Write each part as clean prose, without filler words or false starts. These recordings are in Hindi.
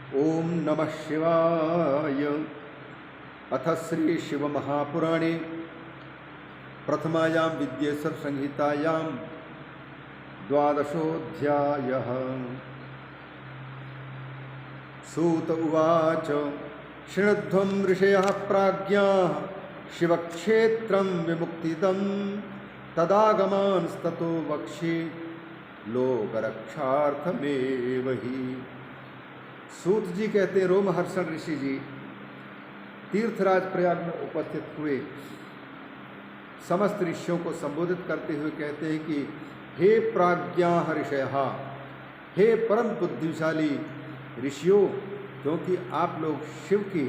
ओम नमः शिवाय। अथ श्री शिव महापुराणे प्रथमायां विद्येश्वर संहितायां द्वादशोऽध्यायः। सूत उवाच शृणध्वं ऋषयः प्राज्ञाः शिवक्षेत्रं विमुक्तिदं तदागमांस्ततो वक्ष्ये लोकरक्षार्थमेव हि। सूत जी कहते हैं, रोमहर्षण ऋषि जी तीर्थराज प्रयाग में उपस्थित हुए समस्त ऋषियों को संबोधित करते हुए कहते हैं कि हे प्राज्ञा ऋषयः, हे परम बुद्धिशाली ऋषियों, क्योंकि आप लोग शिव की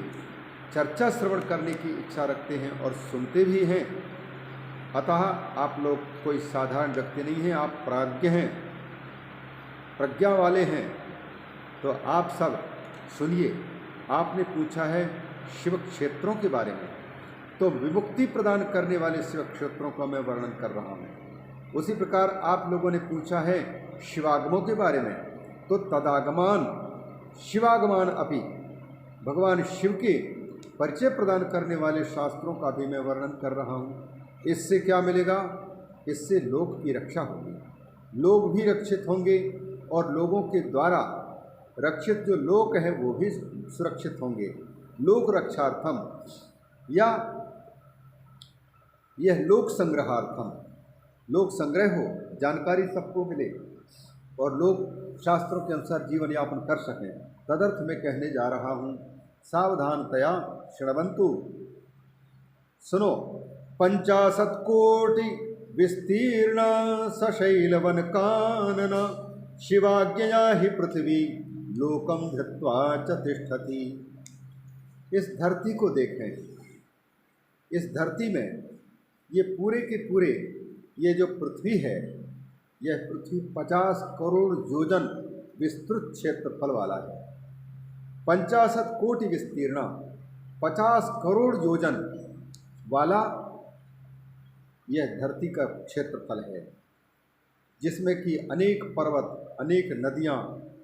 चर्चा श्रवण करने की इच्छा रखते हैं और सुनते भी हैं, अतः आप लोग कोई साधारण व्यक्ति नहीं हैं, आप प्राज्ञ हैं, प्रज्ञा वाले हैं। तो आप सब सुनिए। आपने पूछा है शिव क्षेत्रों के बारे में, तो विमुक्ति प्रदान करने वाले शिव क्षेत्रों का मैं वर्णन कर रहा हूँ। उसी प्रकार आप लोगों ने पूछा है शिवागमों के बारे में, तो तदागमान शिवागमान अपि, भगवान शिव के परिचय प्रदान करने वाले शास्त्रों का भी मैं वर्णन कर रहा हूँ। इससे क्या मिलेगा? इससे लोक की रक्षा होगी, लोग भी रक्षित होंगे और लोगों के द्वारा रक्षित जो लोक है वो भी सुरक्षित होंगे। लोक रक्षार्थम या यह लोक संग्रहार्थम, लोक संग्रह हो, जानकारी सबको मिले और लोग शास्त्रों के अनुसार जीवन यापन कर सकें, तदर्थ मैं कहने जा रहा हूँ। सावधानतया शृण्वन्तु, सुनो। 50 कोटि विस्तीर्ण सशैलवन कानन शिवाज्ञया ही पृथ्वी लोकम धृत्वा च तिष्ठति। इस धरती को देखें। इस धरती में ये पूरे के पूरे ये जो पृथ्वी है, यह पृथ्वी 50 करोड़ योजन विस्तृत क्षेत्रफल वाला है। 50 कोटि विस्तीर्ण, 50 करोड़ योजन वाला यह धरती का क्षेत्रफल है, जिसमें कि अनेक पर्वत, अनेक नदियाँ,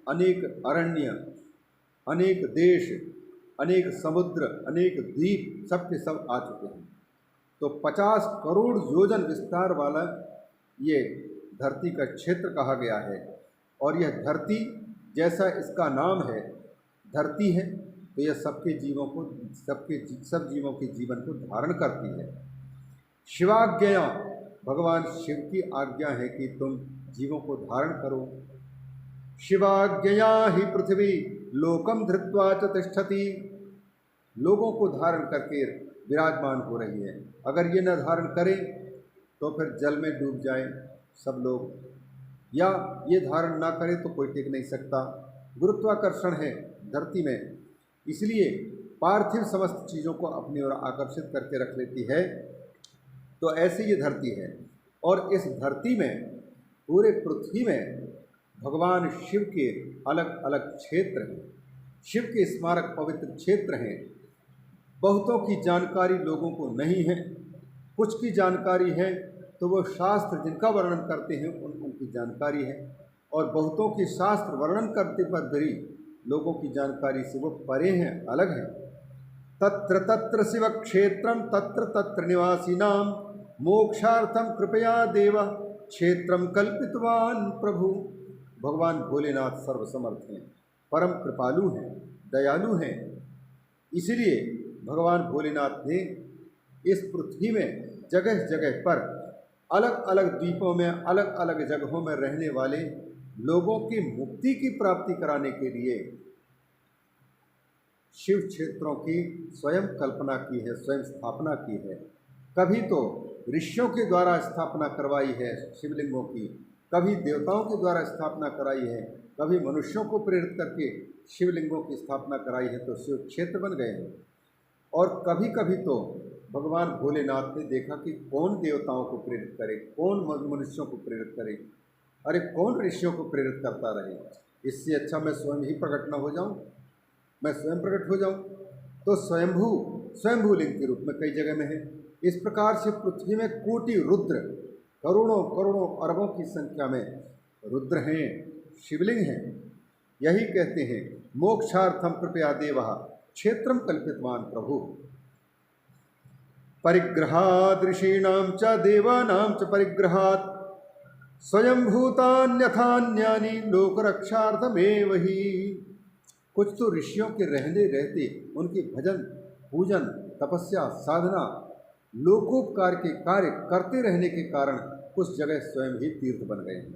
अनेक अरण्य, अनेक देश, अनेक समुद्र, अनेक द्वीप, सब के सब आ चुके हैं। तो 50 करोड़ योजन विस्तार वाला ये धरती का क्षेत्र कहा गया है। और यह धरती, जैसा इसका नाम है धरती है, तो यह सबके जीवों को, सब जीवों के जीवन को धारण करती है। शिवाज्ञया, भगवान शिव की आज्ञा है कि तुम जीवों को धारण करो। शिवाज्ञया ही पृथ्वी लोकम धृत्वा च तिष्ठति, लोगों को धारण करके विराजमान हो रही है। अगर ये न धारण करें तो फिर जल में डूब जाए सब लोग, या ये धारण ना करें तो कोई टिक नहीं सकता। गुरुत्वाकर्षण है धरती में, इसलिए पार्थिव समस्त चीज़ों को अपनी ओर आकर्षित करके रख लेती है। तो ऐसी ये धरती है। और इस धरती में, पूरे पृथ्वी में भगवान शिव के अलग अलग क्षेत्र हैं, शिव के स्मारक पवित्र क्षेत्र हैं। बहुतों की जानकारी लोगों को नहीं है, कुछ की जानकारी है तो वो शास्त्र जिनका वर्णन करते हैं उनकी जानकारी है, और बहुतों की शास्त्र वर्णन करते पर भी लोगों की जानकारी से वो परे हैं, अलग हैं। तत्र तत्र शिव क्षेत्रम तत्र तत्र निवासिनां मोक्षार्थम कृपया देव क्षेत्रम कल्पितवान प्रभु। भगवान भोलेनाथ सर्वसमर्थ हैं, परम कृपालु हैं, दयालु हैं। इसलिए भगवान भोलेनाथ ने इस पृथ्वी में जगह जगह पर अलग अलग द्वीपों में, अलग अलग जगहों में रहने वाले लोगों की मुक्ति की प्राप्ति कराने के लिए शिव क्षेत्रों की स्वयं कल्पना की है, स्वयं स्थापना की है। कभी तो ऋषियों के द्वारा स्थापना करवाई है शिवलिंगों की, कभी देवताओं के द्वारा स्थापना कराई है, कभी मनुष्यों को प्रेरित करके शिवलिंगों की स्थापना कराई है, तो शिव क्षेत्र बन गए हैं। और कभी कभी तो भगवान भोलेनाथ ने देखा कि कौन देवताओं को प्रेरित करे, कौन मनुष्यों को प्रेरित करे, अरे कौन ऋषियों को प्रेरित करता रहे। इससे अच्छा मैं स्वयं ही प्रकट न हो जाऊं, मैं स्वयं प्रकट हो जाऊं। तो स्वयंभू लिंग के रूप में कई जगह में है। इस प्रकार से पृथ्वी में कोटि रुद्र, करोड़ों करोड़ों अरबों की संख्या में रुद्र हैं, शिवलिंग हैं। यही कहते हैं, मोक्षार्थम कृपया देवः क्षेत्रम कल्पितवान प्रभु। परिग्रहात् ऋषीणां च देवानां च परिग्रहात् स्वयंभूतान्यथान्यानि लोकरक्षार्थमेव ही। कुछ तो ऋषियों के रहने रहते उनके भजन पूजन तपस्या साधना लोकोपकार के कार्य करते रहने के कारण कुछ जगह स्वयं ही तीर्थ बन गए हैं,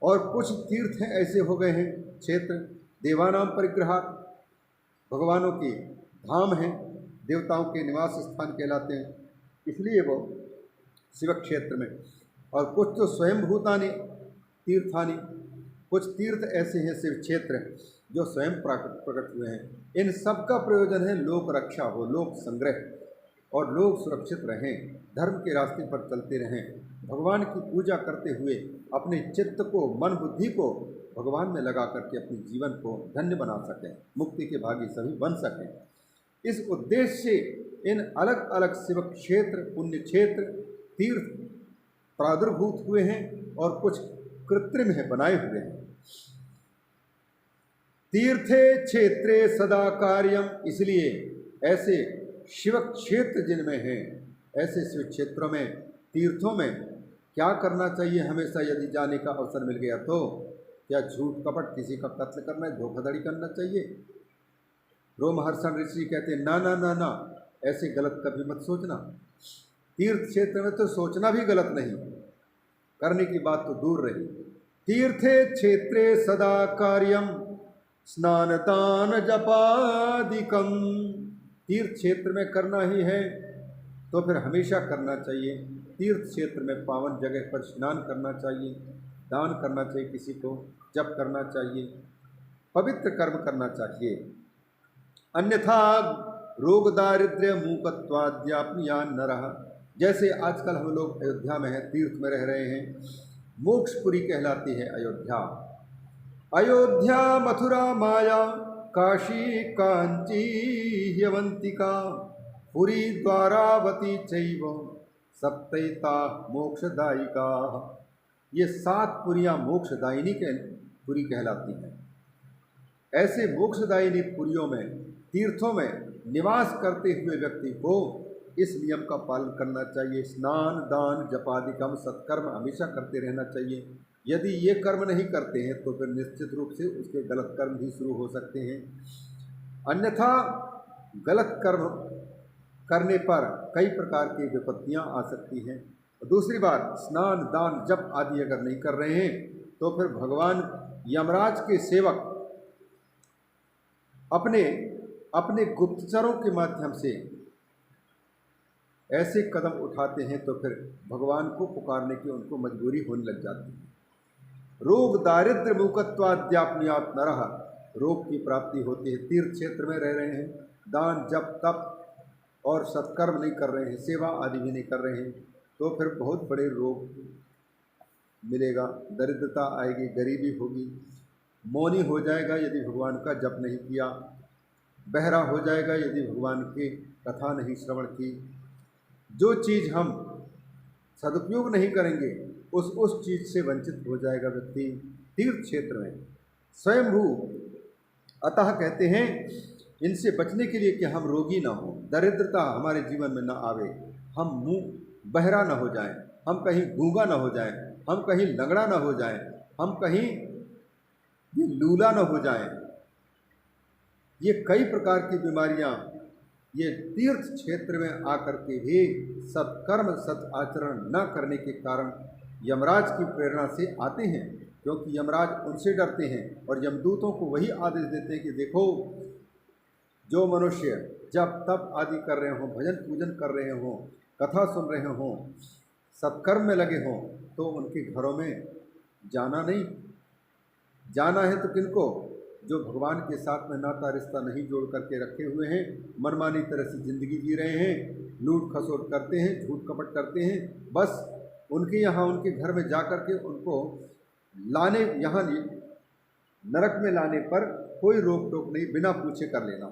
और कुछ तीर्थ ऐसे हो गए हैं क्षेत्र देवानाम परिग्रहात्, भगवानों के धाम हैं, देवताओं के निवास स्थान कहलाते हैं, इसलिए वो शिव क्षेत्र में। और कुछ तो स्वयंभूतानि तीर्थानि, कुछ तीर्थ ऐसे हैं शिव क्षेत्र जो स्वयं प्रकट हुए हैं। इन सब का प्रयोजन है लोक रक्षा हो, लोक संग्रह, और लोग सुरक्षित रहें, धर्म के रास्ते पर चलते रहें, भगवान की पूजा करते हुए अपने चित्त को मन बुद्धि को भगवान में लगा करके अपने जीवन को धन्य बना सकें, मुक्ति के भागी सभी बन सकें। इस उद्देश्य से इन अलग अलग शिव क्षेत्र पुण्य क्षेत्र तीर्थ प्रादुर्भूत हुए हैं और कुछ कृत्रिम है बनाए हुए हैं। तीर्थे क्षेत्रे सदा कार्यम, इसलिए ऐसे शिव क्षेत्र जिनमें हैं, ऐसे शिव क्षेत्रों में तीर्थों में क्या करना चाहिए हमेशा यदि जाने का अवसर मिल गया तो? क्या झूठ कपट किसी का कत्ल करना है, धोखाधड़ी करना चाहिए? रोमहर्षण ऋषि कहते हैं ना ना ना ना, ऐसे गलत कभी मत सोचना। तीर्थ क्षेत्र में तो सोचना भी गलत नहीं, करने की बात तो दूर रही। तीर्थे क्षेत्रे सदा कार्यम स्नान दान जपादिकम, तीर्थ क्षेत्र में करना ही है तो फिर हमेशा करना चाहिए। तीर्थ क्षेत्र में पावन जगह पर स्नान करना चाहिए, दान करना चाहिए, किसी को जप करना चाहिए, पवित्र कर्म करना चाहिए। अन्यथा रोग दारिद्र्य मूकत्वाद्यापनियान नरः, जैसे आजकल हम लोग अयोध्या में हैं, तीर्थ में रह रहे हैं, मोक्षपुरी कहलाती है अयोध्या। अयोध्या मथुरा माया काशी कांची ह्यवंतिका पुरी द्वारावती चैव सप्तैता मोक्षदायिका, ये 7 पुरियाँ मोक्षदायिनी के पुरी कहलाती हैं। ऐसे मोक्षदायिनी पुरियों में तीर्थों में निवास करते हुए व्यक्ति को इस नियम का पालन करना चाहिए। स्नान दान जपादिकम सत्कर्म हमेशा करते रहना चाहिए। यदि ये कर्म नहीं करते हैं तो फिर निश्चित रूप से उसके गलत कर्म भी शुरू हो सकते हैं। अन्यथा गलत कर्म करने पर कई प्रकार की विपत्तियां आ सकती हैं। दूसरी बात, स्नान दान जप आदि अगर नहीं कर रहे हैं तो फिर भगवान यमराज के सेवक अपने गुप्तचरों के माध्यम से ऐसे कदम उठाते हैं तो फिर भगवान को पुकारने की उनको मजबूरी होने लग जाती है। रोग दारिद्र्य मूकत्वाद्यापनियात नरः, रोग की प्राप्ति होती है। तीर्थ क्षेत्र में रह रहे हैं, दान जप तप और सत्कर्म नहीं कर रहे हैं, सेवा आदि भी नहीं कर रहे हैं तो फिर बहुत बड़े रोग मिलेगा, दरिद्रता आएगी, गरीबी होगी, मौनी हो जाएगा यदि भगवान का जप नहीं किया, बहरा हो जाएगा यदि भगवान की कथा नहीं श्रवण की। जो चीज़ हम सदुपयोग नहीं करेंगे उस चीज़ से वंचित हो जाएगा व्यक्ति। तीर्थ क्षेत्र में स्वयंभू, अतः कहते हैं इनसे बचने के लिए कि हम रोगी ना हो, दरिद्रता हमारे जीवन में ना आवे, हम मुँह बहरा ना हो जाएं, हम कहीं गूंगा ना हो जाएं, हम कहीं लंगड़ा ना हो जाएं, हम कहीं लूला ना हो जाएं। ये कई प्रकार की बीमारियां ये तीर्थ क्षेत्र में आकर के भी सत्कर्म सत आचरण न करने के कारण यमराज की प्रेरणा से आते हैं, क्योंकि यमराज उनसे डरते हैं और यमदूतों को वही आदेश देते हैं कि देखो जो मनुष्य जब तप आदि कर रहे हों, भजन पूजन कर रहे हों, कथा सुन रहे हों, सत्कर्म में लगे हों, तो उनके घरों में जाना नहीं। जाना है तो किनको? जो भगवान के साथ में नाता रिश्ता नहीं जोड़ करके रखे हुए हैं, मनमानी तरह से ज़िंदगी जी रहे हैं, लूट खसोट करते हैं, झूठ कपट करते हैं, बस उनके यहाँ उनके घर में जा कर के उनको लाने, यहाँ नरक में लाने पर कोई रोक टोक नहीं, बिना पूछे कर लेना।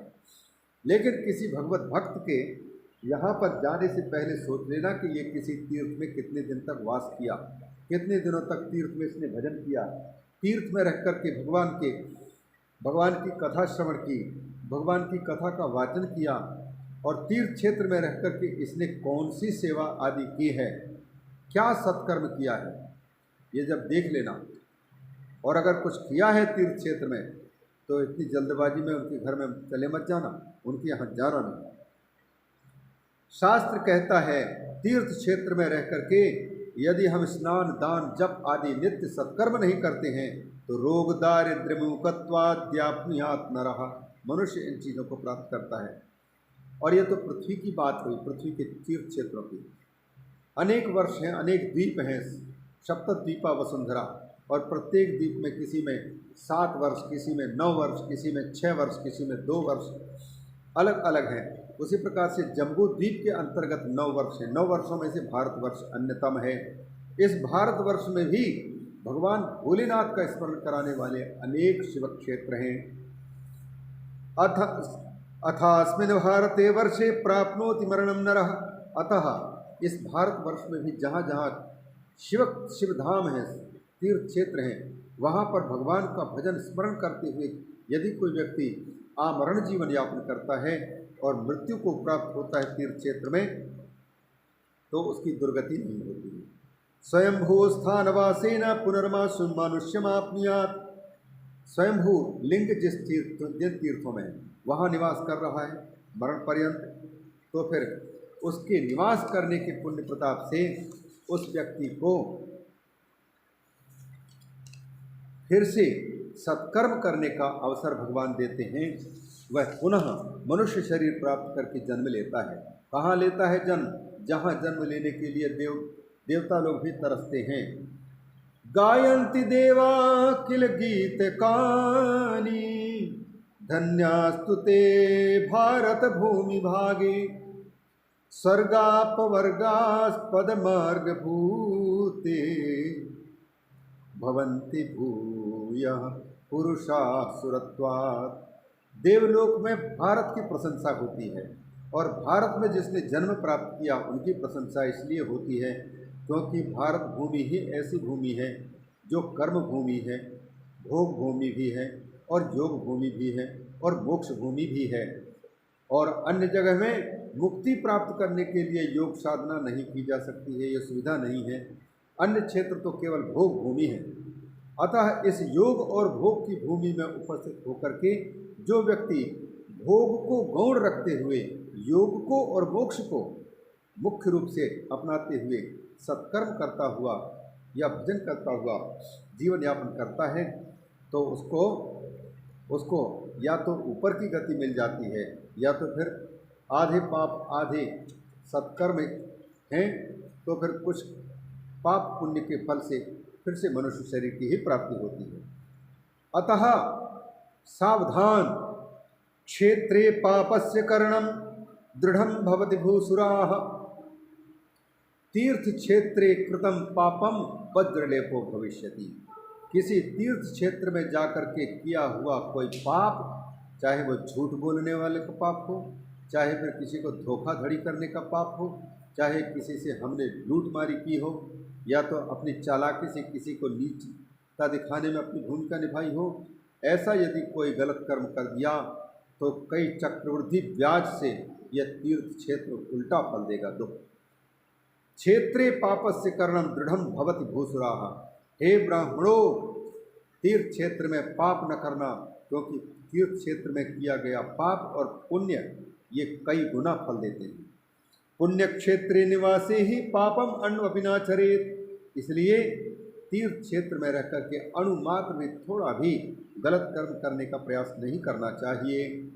लेकिन किसी भगवत भक्त के यहाँ पर जाने से पहले सोच लेना कि ये किसी तीर्थ में कितने दिन तक वास किया, कितने दिनों तक तीर्थ में इसने भजन किया, तीर्थ में रह कर के भगवान के भगवान की कथा श्रवण की, भगवान की कथा का वाचन किया, और तीर्थ क्षेत्र में रह कर के इसने कौन सी सेवा आदि की है, क्या सत्कर्म किया है, ये जब देख लेना। और अगर कुछ किया है तीर्थ क्षेत्र में तो इतनी जल्दबाजी में उनके घर में चले मत जाना, उनके यहाँ जाना नहीं। शास्त्र कहता है तीर्थ क्षेत्र में रह करके यदि हम स्नान, दान, जप आदि नित्य सत्कर्म नहीं करते हैं तो रोग, दारिद्र्य, मुमुखत्वाद्याप्नुयात् नरः, मनुष्य इन चीज़ों को प्राप्त करता है। और ये तो पृथ्वी की बात हुई, पृथ्वी के तीर्थ क्षेत्रों की। अनेक वर्ष हैं, अनेक द्वीप हैं, सप्तद्वीपा वसुंधरा, और प्रत्येक द्वीप में किसी में 7 वर्ष, किसी में 9 वर्ष, किसी में 6 वर्ष, किसी में 2 वर्ष, अलग अलग हैं। उसी प्रकार से जम्बू द्वीप के अंतर्गत 9 वर्ष हैं। 9 वर्षों में से भारतवर्ष अन्यतम है। इस भारतवर्ष में भी भगवान भोलेनाथ का स्मरण कराने वाले अनेक शिव क्षेत्र हैं। अथास्मिन् भारते वर्षे प्राप्नोति मरणं नरः, अतः इस भारतवर्ष में भी जहाँ जहाँ शिवधाम हैं, तीर्थ क्षेत्र हैं, वहाँ पर भगवान का भजन स्मरण करते हुए यदि कोई व्यक्ति आमरण जीवन यापन करता है और मृत्यु को प्राप्त होता है तीर्थ क्षेत्र में, तो उसकी दुर्गति नहीं होती है। स्वयंभू स्थानवासेन पुनर्मासु मनुष्यमाप्नुयात्, स्वयंभू लिंग जिन तीर्थों में वहाँ निवास कर रहा है मरण पर्यंत, तो फिर उसके निवास करने के पुण्य प्रताप से उस व्यक्ति को फिर से सत्कर्म करने का अवसर भगवान देते हैं। वह पुनः मनुष्य शरीर प्राप्त करके जन्म लेता है। कहाँ लेता है जन्म? जहाँ जन्म लेने के लिए देवता लोग भी तरसते हैं। गायन्ति देवा किल गीत कानी, धन्यास्तु ते भारत भूमि भागे, स्वर्गापवर्गास्पद मार्ग भूते, भवन्ति भूयः पुरुषाः सुरत्वात्। देवलोक में भारत की प्रशंसा होती है, और भारत में जिसने जन्म प्राप्त किया उनकी प्रशंसा इसलिए होती है क्योंकि भारत भूमि ही ऐसी भूमि है जो कर्म भूमि है, भोग भूमि भी है, और योग भूमि भी है, और मोक्ष भूमि भी है। और अन्य जगह में मुक्ति प्राप्त करने के लिए योग साधना नहीं की जा सकती है, ये सुविधा नहीं है। अन्य क्षेत्र तो केवल भोग भूमि है। अतः इस योग और भोग की भूमि में उपस्थित होकर के जो व्यक्ति भोग को गौण रखते हुए योग को और मोक्ष को मुख्य रूप से अपनाते हुए सत्कर्म करता हुआ या भजन करता हुआ जीवन यापन करता है, तो उसको या तो ऊपर की गति मिल जाती है, या तो फिर आधे पाप आधे सत्कर्म हैं, तो फिर कुछ पाप पुण्य के फल से फिर से मनुष्य शरीर की ही प्राप्ति होती है। अतः सावधान, क्षेत्रे पापस्य करणम दृढ़ं भवति भूसुराः, तीर्थ क्षेत्रे कृतं पापम वज्रलेपो भविष्यति। किसी तीर्थ क्षेत्र में जाकर के किया हुआ कोई पाप, चाहे वो झूठ बोलने वाले का पाप हो, चाहे फिर किसी को धोखाधड़ी करने का पाप हो, चाहे किसी से हमने लूटमारी की हो, या तो अपनी चालाकी से किसी को नीचता दिखाने में अपनी भूमिका निभाई हो, ऐसा यदि कोई गलत कर्म कर दिया तो कई चक्रवृद्धि ब्याज से यह तीर्थ क्षेत्र उल्टा फल देगा। दुख क्षेत्रे पापस्य करणम दृढ़ं भवति भूसुराः। हे ब्राह्मणों, तीर्थ क्षेत्र में पाप न करना, क्योंकि तीर्थ क्षेत्र में किया गया पाप और पुण्य ये कई गुना फल देते हैं। पुण्य क्षेत्रे निवासे ही पापम अन्वपि न चरेत। इसलिए तीर्थ क्षेत्र में रहकर के अणुमात्र भी थोड़ा भी गलत कर्म करने का प्रयास नहीं करना चाहिए।